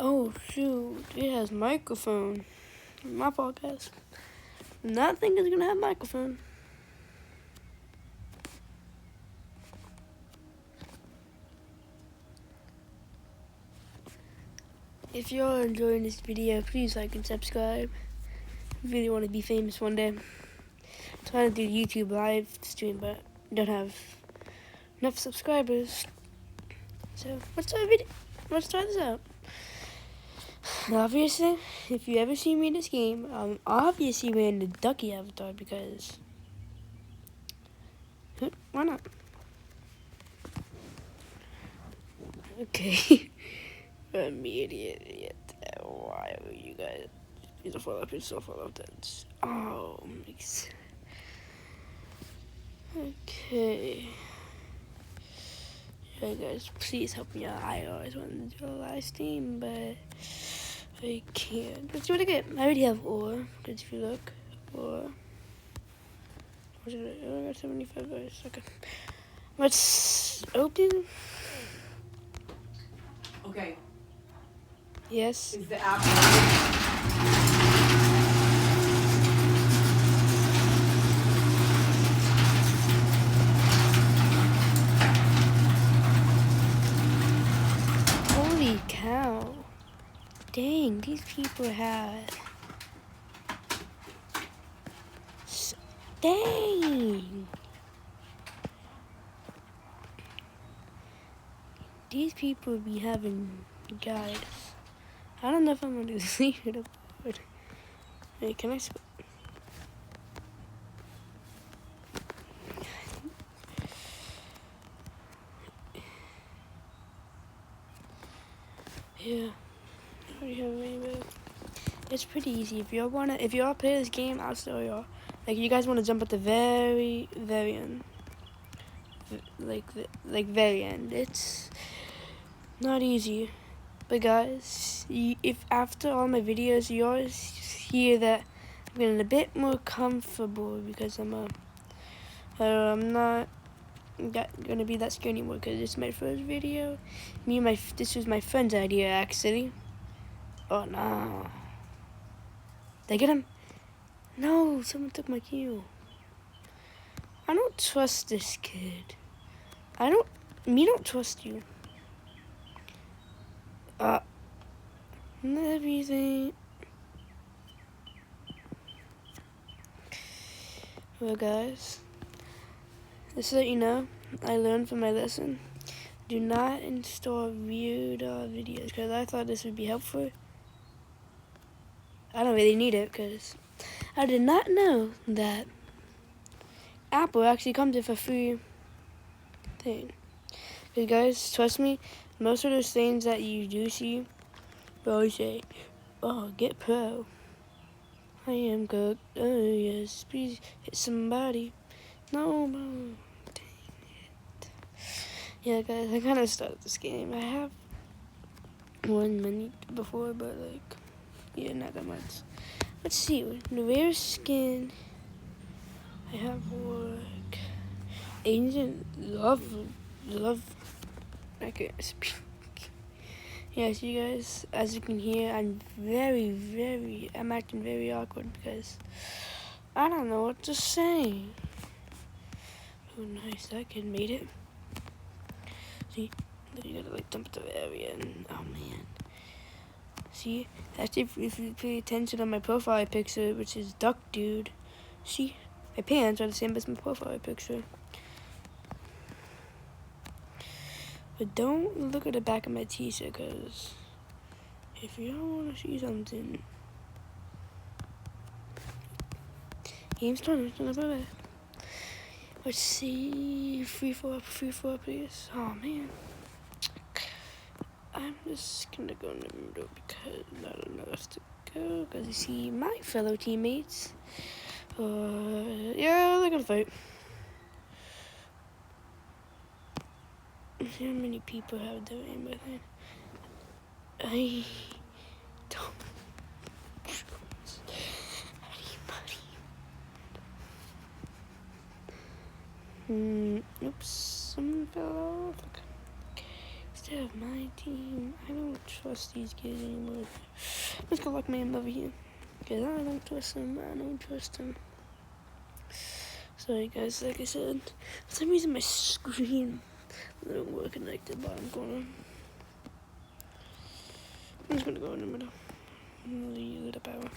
Oh shoot, it has microphone. My podcast. Nothing is gonna have microphone. If you're enjoying this video, please like and subscribe. I really want to be famous one day. I'm trying to do YouTube live stream, but don't have enough subscribers. So let's try this out. Obviously, if you ever see me in this game, I'm obviously wearing the Ducky avatar because why not? Okay. I'm idiot. Why are you guys? It's a follow up. It's a follow up. That's makes. Okay. Yeah, guys, please help me out. I always want to do a live stream, but I can't. Let's do it again. I already have ore. Because if you look, ore. What's it? Oh, I got 75 votes. Okay. Let's open. Okay. Yes. Is the app Holy cow. Dang, these people have... Dang! These people be having guys. I don't know if I'm gonna do this later, but... Wait, can I... Yeah. I already have a bit. It's pretty easy. If y'all play this game, I'll show y'all. Like, you guys want to jump at the very end. Like very end. It's not easy. But guys, if after all my videos, you always hear that I'm getting a bit more comfortable because I'm not gonna be that scared anymore because it's my first video. This was my friend's idea actually. Oh no. Did I get him? No, someone took my kill. I don't trust this kid. Me don't trust you. Everything. Well guys, just to let you know, I learned from my lesson. Do not install weird videos because I thought this would be helpful. I don't really need it because I did not know that Apple actually comes with a free thing. Because guys, trust me, most of those things that you do see will always say, oh, get pro. I am good. Oh yes, please hit somebody. No, dang it. Yeah guys, I kind of started this game. I have won many before, but like, yeah, not that much. Let's see. The rare skin. I have work. Ancient love. I can't speak. Yes, you guys, as you can hear, I'm acting very awkward because I don't know what to say. Oh, nice, that kid made it. See, you gotta like jump to the area and, oh man. See, actually, if you pay attention on my profile picture, which is Duck Dude, see, my pants are the same as my profile picture. But don't look at the back of my t-shirt, because if you don't want to see something, game's done. It's not bad. Let's see, free for please. Oh man, I'm just gonna go in the middle because I don't know where to go. Because you see my fellow teammates. Yeah, they're gonna fight. See how many people have their aim by then. I don't trust anybody. Oops, someone fell off. Instead of my team, I don't trust these kids anymore. Let's go lock my aim over here. Because I don't trust them. Sorry guys, like I said, for some reason my screen doesn't work in like the bottom corner. I'm just gonna go in the middle. I'm gonna use it up power.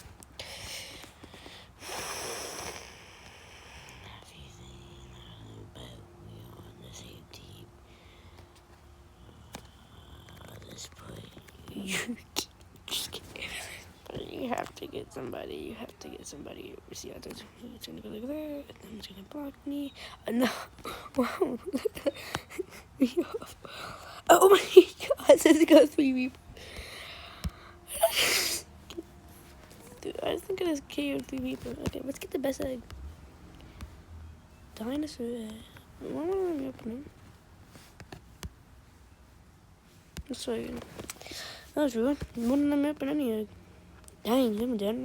You have to get somebody. See, it's gonna go like that, and then it's gonna block me. No. Wow. Oh my god, this goes 3 people. Dude, I just think I just killed 3 people. Okay, let's get the best egg. Dinosaur egg. Why don't I open it? Let's try again. That was rude. Why didn't I open any egg? Dang, I'm dead.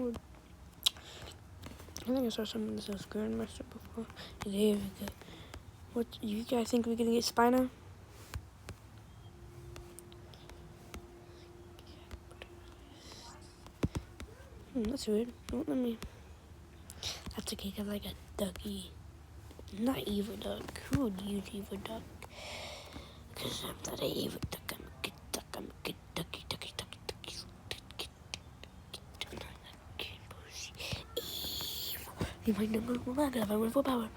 I think I saw someone that says Grandmaster before. There we go. What, you guys think we're gonna get Spino? That's weird. Don't let me. That's okay, cause I got Ducky. Not evil duck. Who would use evil duck? Cause I'm not an evil duck. I'm a good duck. I'm a good ducky. You might not go back if I went for power.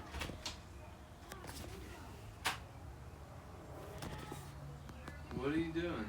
What are you doing?